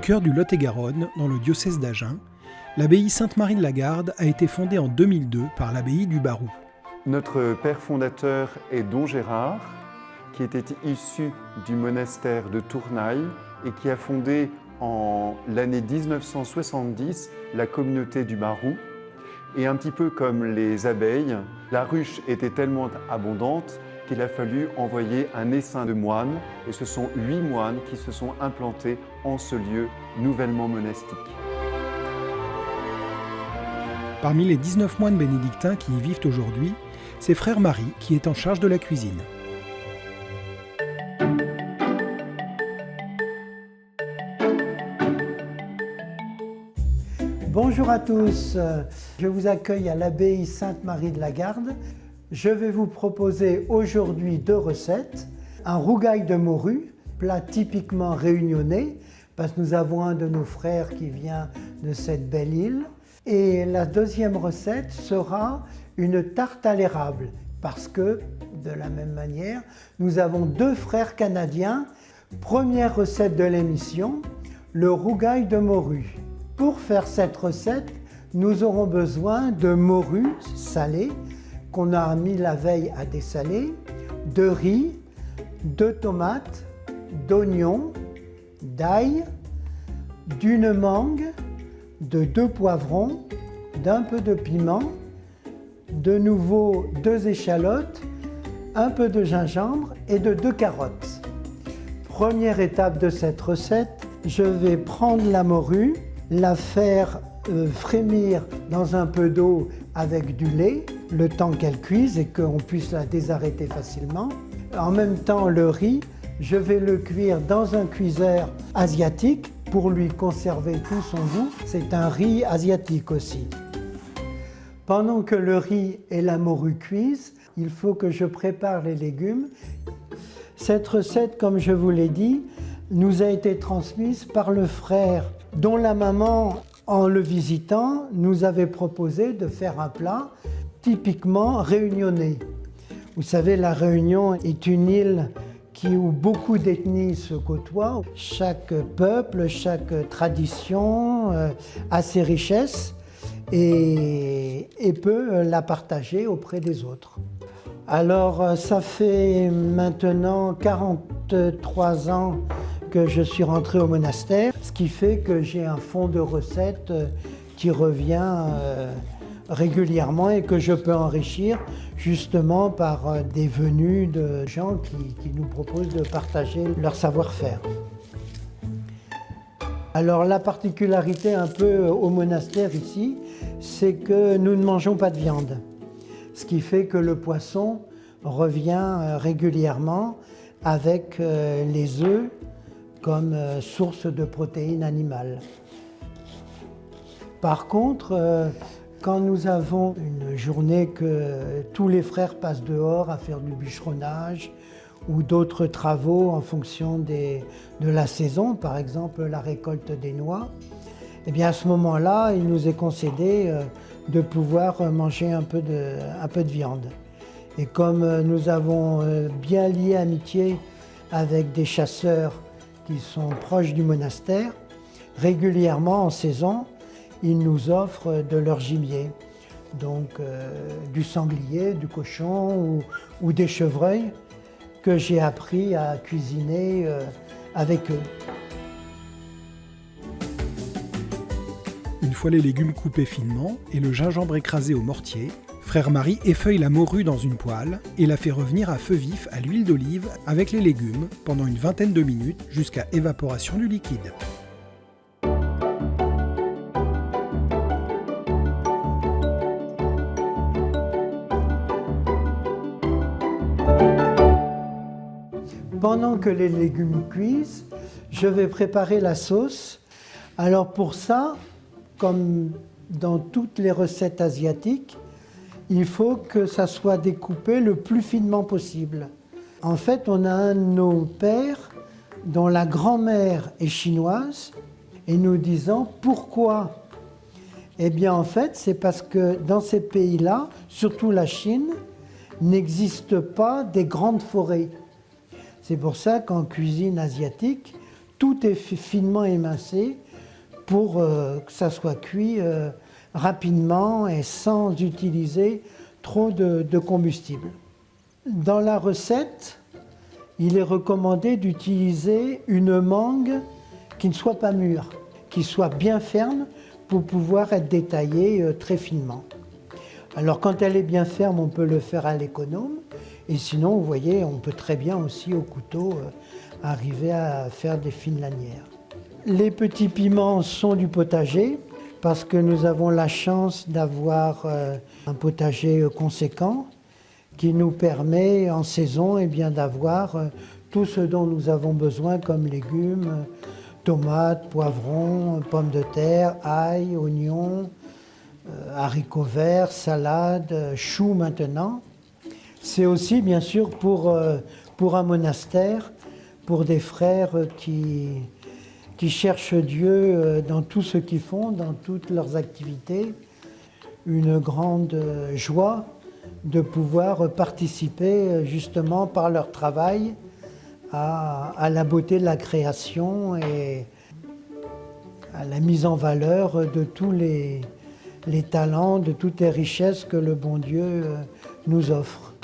cœur du Lot-et-Garonne, dans le diocèse d'Agen, l'abbaye Sainte-Marie de la Garde a été fondée en 2002 par l'abbaye du Barroux. Notre père fondateur est Don Gérard, qui était issu du monastère de Tournaille et qui a fondé en l'année 1970 la communauté du Barroux. Et un petit peu comme les abeilles, la ruche était tellement abondante qu'il a fallu envoyer un essaim de moines, et ce sont 8 moines qui se sont implantés en ce lieu nouvellement monastique. Parmi les 19 moines bénédictins qui y vivent aujourd'hui, c'est Frère Marie qui est en charge de la cuisine. Bonjour à tous, je vous accueille à l'abbaye Sainte-Marie de la Garde. Je vais vous proposer aujourd'hui 2 recettes. Un rougail de morue, plat typiquement réunionnais, parce que nous avons un de nos frères qui vient de cette belle île. Et la deuxième recette sera une tarte à l'érable, parce que, de la même manière, nous avons 2 frères canadiens. Première recette de l'émission, le rougail de morue. Pour faire cette recette, nous aurons besoin de morue salée, qu'on a mis la veille à dessaler, de riz, de tomates, d'oignons, d'ail, d'une mangue, de 2 poivrons, d'un peu de piment, de nouveau 2 échalotes, un peu de gingembre et de 2 carottes. Première étape de cette recette, je vais prendre la morue, la faire frémir dans un peu d'eau avec du lait, le temps qu'elle cuise et qu'on puisse la désarrêter facilement. En même temps, le riz, je vais le cuire dans un cuiseur asiatique pour lui conserver tout son goût. C'est un riz asiatique aussi. Pendant que le riz et la morue cuisent, il faut que je prépare les légumes. Cette recette, comme je vous l'ai dit, nous a été transmise par le frère dont la maman, en le visitant, nous avait proposé de faire un plat typiquement réunionnais. Vous savez, la Réunion est une île où beaucoup d'ethnies se côtoient. Chaque peuple, chaque tradition a ses richesses et peut la partager auprès des autres. Alors, ça fait maintenant 43 ans que je suis rentré au monastère, ce qui fait que j'ai un fonds de recettes qui revient régulièrement et que je peux enrichir justement par des venues de gens qui nous proposent de partager leur savoir-faire. Alors la particularité un peu au monastère ici, c'est que nous ne mangeons pas de viande, ce qui fait que le poisson revient régulièrement avec les œufs comme source de protéines animales. Par contre, quand nous avons une journée que tous les frères passent dehors à faire du bûcheronnage ou d'autres travaux en fonction de la saison, par exemple la récolte des noix, eh bien à ce moment-là, il nous est concédé de pouvoir manger un peu de viande. Et comme nous avons bien lié amitié avec des chasseurs qui sont proches du monastère, régulièrement en saison, ils nous offrent de leur gibier, donc du sanglier, du cochon ou des chevreuils que j'ai appris à cuisiner avec eux. Une fois les légumes coupés finement et le gingembre écrasé au mortier, Frère Marie effeuille la morue dans une poêle et la fait revenir à feu vif à l'huile d'olive avec les légumes pendant une vingtaine de minutes jusqu'à évaporation du liquide. Pendant que les légumes cuisent, je vais préparer la sauce. Alors pour ça, comme dans toutes les recettes asiatiques, il faut que ça soit découpé le plus finement possible. En fait, on a un de nos pères dont la grand-mère est chinoise et nous disons pourquoi ? Eh bien en fait, c'est parce que dans ces pays-là, surtout la Chine, n'existe pas des grandes forêts. C'est pour ça qu'en cuisine asiatique, tout est finement émincé pour que ça soit cuit rapidement et sans utiliser trop de combustible. Dans la recette, il est recommandé d'utiliser une mangue qui ne soit pas mûre, qui soit bien ferme pour pouvoir être détaillée très finement. Alors quand elle est bien ferme, on peut le faire à l'économe, et sinon, vous voyez, on peut très bien aussi au couteau arriver à faire des fines lanières. Les petits piments sont du potager, parce que nous avons la chance d'avoir un potager conséquent qui nous permet en saison d'avoir tout ce dont nous avons besoin comme légumes, tomates, poivrons, pommes de terre, ail, oignons, haricots verts, salades, choux maintenant. C'est aussi bien sûr pour un monastère, pour des frères qui cherchent Dieu dans tout ce qu'ils font, dans toutes leurs activités, une grande joie de pouvoir participer justement par leur travail à la beauté de la création et à la mise en valeur de tous les talents, de toutes les richesses que le bon Dieu nous offre.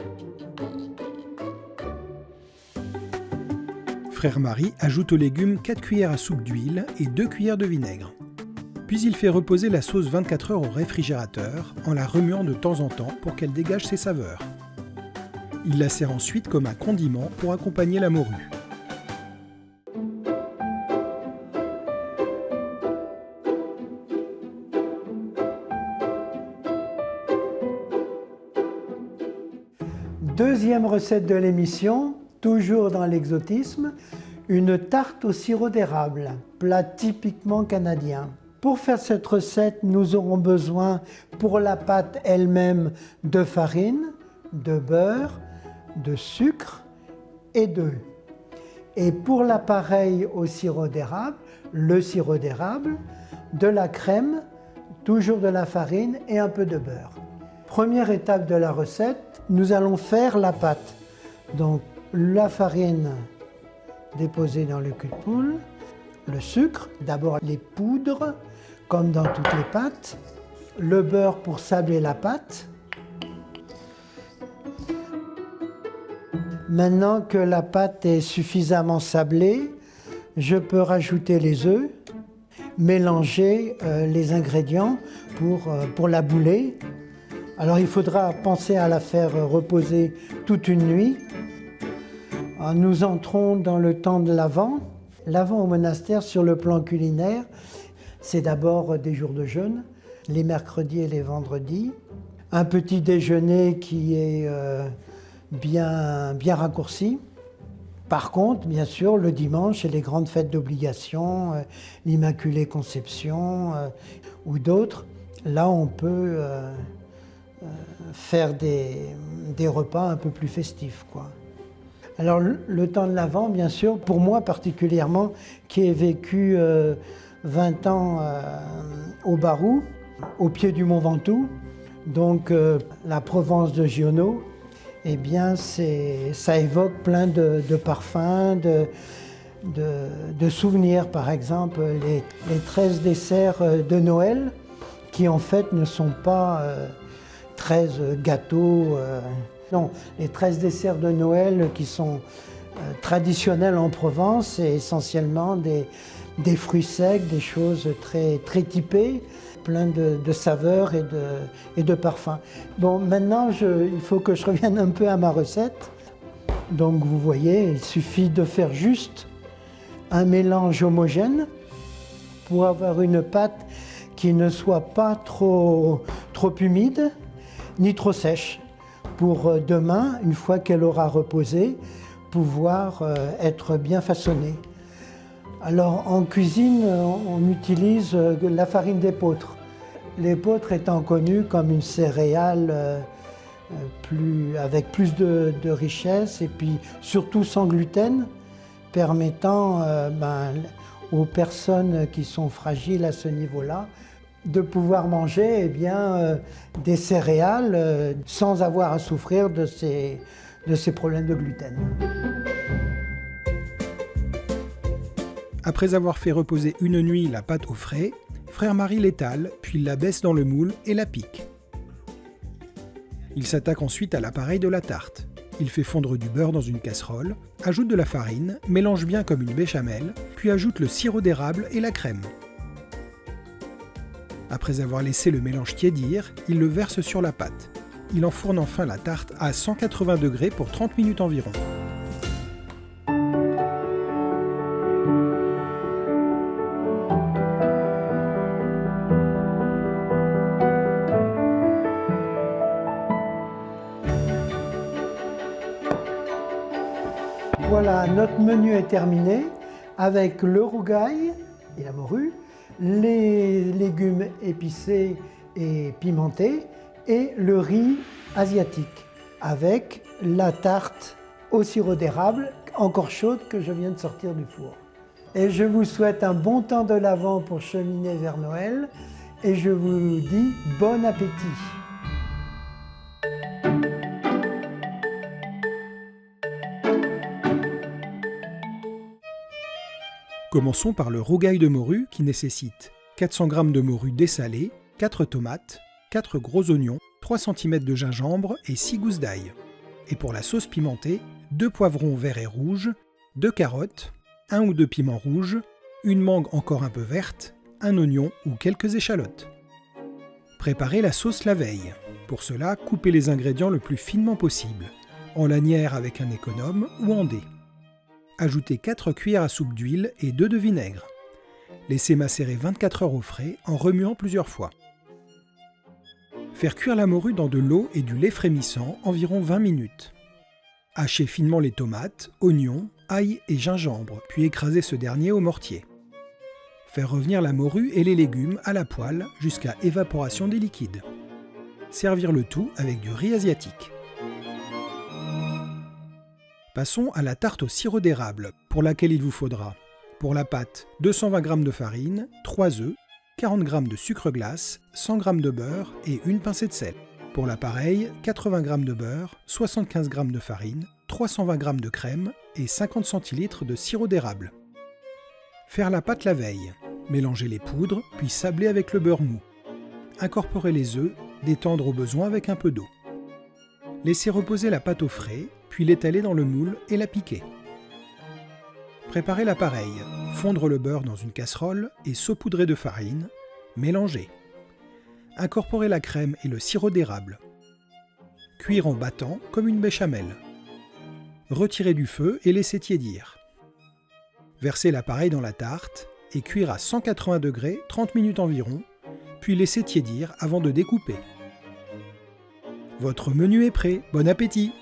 Frère Marie ajoute aux légumes 4 cuillères à soupe d'huile et 2 cuillères de vinaigre. Puis il fait reposer la sauce 24 heures au réfrigérateur en la remuant de temps en temps pour qu'elle dégage ses saveurs. Il la sert ensuite comme un condiment pour accompagner la morue. Deuxième recette de l'émission, toujours dans l'exotisme, une tarte au sirop d'érable, plat typiquement canadien. Pour faire cette recette, nous aurons besoin pour la pâte elle-même de farine, de beurre, de sucre et d'œufs. Et pour l'appareil au sirop d'érable, le sirop d'érable, de la crème, toujours de la farine et un peu de beurre. Première étape de la recette, nous allons faire la pâte. Donc la farine déposée dans le cul de poule, le sucre, d'abord les poudres, comme dans toutes les pâtes, le beurre pour sabler la pâte. Maintenant que la pâte est suffisamment sablée, je peux rajouter les œufs, mélanger les ingrédients pour la bouler. Alors il faudra penser à la faire reposer toute une nuit. Nous entrons dans le temps de l'Avent. L'Avent au monastère sur le plan culinaire, c'est d'abord des jours de jeûne, les mercredis et les vendredis. Un petit déjeuner qui est bien raccourci. Par contre, bien sûr, le dimanche et les grandes fêtes d'obligation, l'Immaculée Conception ou d'autres, là on peut faire des repas un peu plus festifs, quoi. Alors le temps de l'Avent, bien sûr, pour moi particulièrement, qui ai vécu 20 ans au Barou, au pied du Mont Ventoux, donc la Provence de Giono, eh bien ça évoque plein de parfums, de souvenirs. Par exemple, les 13 desserts de Noël, qui en fait ne sont pas 13 gâteaux. Non, les 13 desserts de Noël qui sont traditionnels en Provence, c'est essentiellement des fruits secs, des choses très, très typées, plein de saveurs et de parfums. Bon, maintenant, il faut que je revienne un peu à ma recette. Donc, vous voyez, il suffit de faire juste un mélange homogène pour avoir une pâte qui ne soit pas trop humide ni trop sèche, pour demain, une fois qu'elle aura reposé, pouvoir être bien façonnée. Alors en cuisine, on utilise la farine d'épeautre. L'épeautre étant connue comme une céréale avec plus de richesse et puis surtout sans gluten, permettant aux personnes qui sont fragiles à ce niveau-là de pouvoir manger des céréales sans avoir à souffrir de ces problèmes de gluten. Après avoir fait reposer une nuit la pâte au frais, frère Marie l'étale, puis la baisse dans le moule et la pique. Il s'attaque ensuite à l'appareil de la tarte. Il fait fondre du beurre dans une casserole, ajoute de la farine, mélange bien comme une béchamel, puis ajoute le sirop d'érable et la crème. Après avoir laissé le mélange tiédir, il le verse sur la pâte. Il enfourne enfin la tarte à 180 degrés pour 30 minutes environ. Voilà, notre menu est terminé avec le rougail et la morue, les légumes épicés et pimentés et le riz asiatique avec la tarte au sirop d'érable encore chaude que je viens de sortir du four. Et je vous souhaite un bon temps de l'Avent pour cheminer vers Noël et je vous dis bon appétit. Commençons par le rougail de morue qui nécessite 400 g de morue dessalée, 4 tomates, 4 gros oignons, 3 cm de gingembre et 6 gousses d'ail. Et pour la sauce pimentée, 2 poivrons verts et rouges, 2 carottes, 1 ou 2 piments rouges, une mangue encore un peu verte, un oignon ou quelques échalotes. Préparez la sauce la veille. Pour cela, coupez les ingrédients le plus finement possible, en lanières avec un économe ou en dés. Ajoutez 4 cuillères à soupe d'huile et 2 de vinaigre. Laissez macérer 24 heures au frais en remuant plusieurs fois. Faire cuire la morue dans de l'eau et du lait frémissant environ 20 minutes. Hachez finement les tomates, oignons, ail et gingembre, puis écrasez ce dernier au mortier. Faire revenir la morue et les légumes à la poêle jusqu'à évaporation des liquides. Servir le tout avec du riz asiatique. Passons à la tarte au sirop d'érable, pour laquelle il vous faudra, pour la pâte, 220 g de farine, 3 œufs, 40 g de sucre glace, 100 g de beurre et une pincée de sel. Pour l'appareil, 80 g de beurre, 75 g de farine, 320 g de crème et 50 centilitres de sirop d'érable. Faire la pâte la veille. Mélanger les poudres, puis sabler avec le beurre mou. Incorporer les œufs, détendre au besoin avec un peu d'eau. Laissez reposer la pâte au frais, puis l'étaler dans le moule et la piquer. Préparez l'appareil, fondre le beurre dans une casserole et saupoudrer de farine, mélanger. Incorporer la crème et le sirop d'érable. Cuire en battant comme une béchamel. Retirer du feu et laisser tiédir. Verser l'appareil dans la tarte et cuire à 180 degrés 30 minutes environ, puis laisser tiédir avant de découper. Votre menu est prêt, bon appétit!